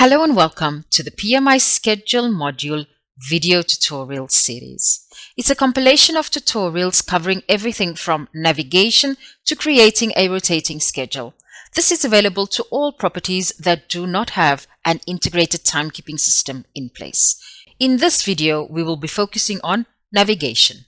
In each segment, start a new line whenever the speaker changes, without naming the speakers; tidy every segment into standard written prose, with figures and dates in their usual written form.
Hello and welcome to the PMI Schedule module video tutorial series. It's a compilation of tutorials covering everything from navigation to creating a rotating schedule. This is available to all properties that do not have an integrated timekeeping system in place. In this video, we will be focusing on navigation.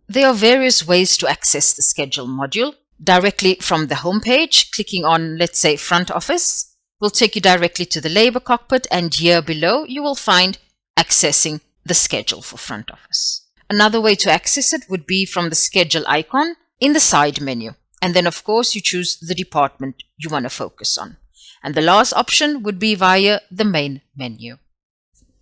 There are various ways to access the schedule module. Directly from the home page, clicking on, let's say, front office, will take you directly to the labor cockpit, and here below you will find accessing the schedule for front office. Another way to access it would be from the schedule icon in the side menu, and then of course you choose the department you want to focus on. And the last option would be via the main menu.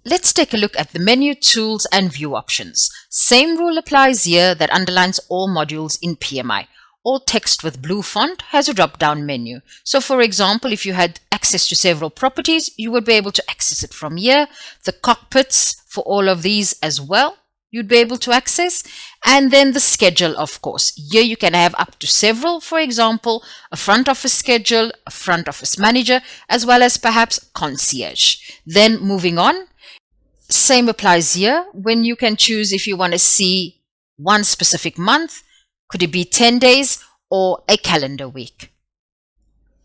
Let's take a look at the menu, tools and view options. Same rule applies here that underlines all modules in PMI. All text with blue font has a drop-down menu. So for example, if you had access to several properties, you would be able to access it from here. The cockpits for all of these as well, you'd be able to access. And then the schedule, of course. Here you can have up to several, for example, a front office schedule, a front office manager, as well as perhaps concierge. Then moving on, same applies here when you can choose if you want to see one specific month. Could it be 10 days or a calendar week?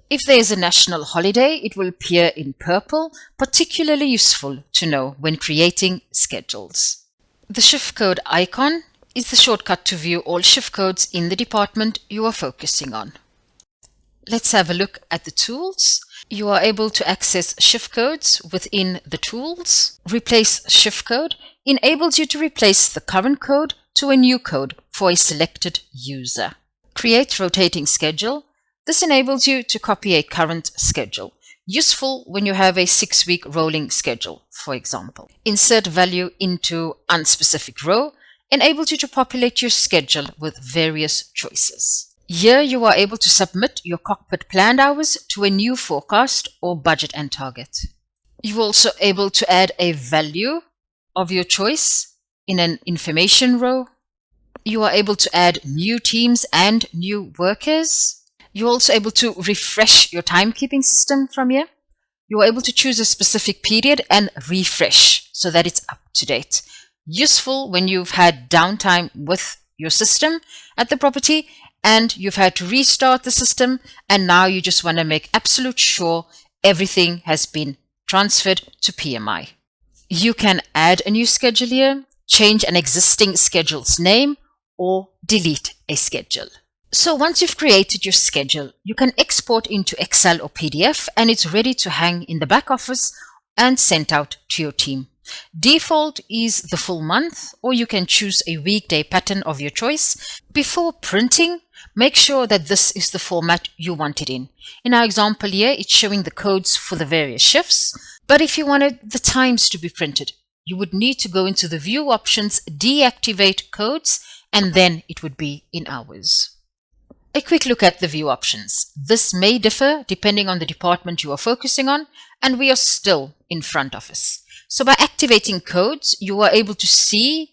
If there is a national holiday, it will appear in purple, particularly useful to know when creating schedules. The shift code icon is the shortcut to view all shift codes in the department you are focusing on. Let's have a look at the tools. You are able to access shift codes within the tools. Replace shift code enables you to replace the current code to a new code for a selected user. Create rotating schedule. This enables you to copy a current schedule. Useful when you have a 6-week rolling schedule, for example. Insert value into unspecific row enables you to populate your schedule with various choices. Here you are able to submit your cockpit planned hours to a new forecast or budget and target. You're also able to add a value of your choice in an information row. You are able to add new teams and new workers. You're also able to refresh your timekeeping system from here. You are able to choose a specific period and refresh so that it's up to date. Useful when you've had downtime with your system at the property and you've had to restart the system, and now you just want to make absolute sure everything has been transferred to PMI. You can add a new schedule here, change an existing schedule's name, or delete a schedule. So once you've created your schedule, you can export into Excel or PDF, and it's ready to hang in the back office and sent out to your team. Default is the full month, or you can choose a weekday pattern of your choice. Before printing, make sure that this is the format you want it in. In our example here, it's showing the codes for the various shifts, but if you wanted the times to be printed, you would need to go into the view options, deactivate codes, and then it would be in hours. A quick look at the view options. This may differ depending on the department you are focusing on, and we are still in front office. So by activating codes, you are able to see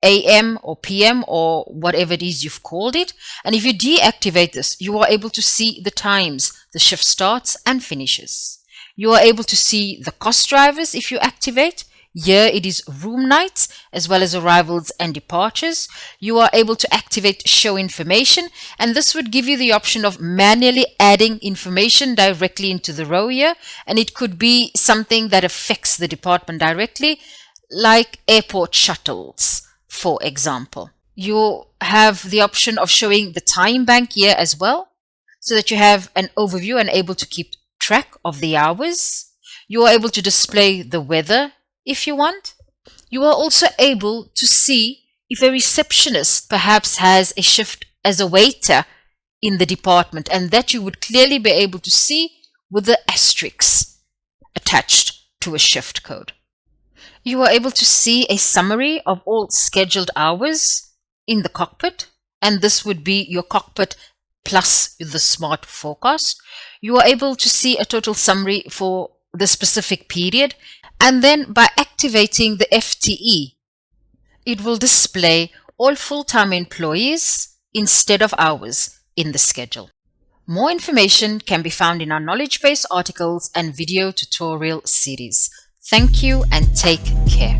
AM or PM or whatever it is you've called it. And if you deactivate this, you are able to see the times the shift starts and finishes. You are able to see the cost drivers if you activate. Here it is room nights as well as arrivals and departures. You are able to activate show information, and this would give you the option of manually adding information directly into the row here, and it could be something that affects the department directly, like airport shuttles, for example. You have the option of showing the time bank here as well, so that you have an overview and able to keep track of the hours. You are able to display the weather if you want. You are also able to see if a receptionist perhaps has a shift as a waiter in the department, and that you would clearly be able to see with the asterisks attached to a shift code. You are able to see a summary of all scheduled hours in the cockpit, and this would be your cockpit plus the smart forecast. You are able to see a total summary for the specific period, and then by activating the FTE, it will display all full-time employees instead of hours in the schedule. More information can be found in our knowledge base articles and video tutorial series. Thank you and take care.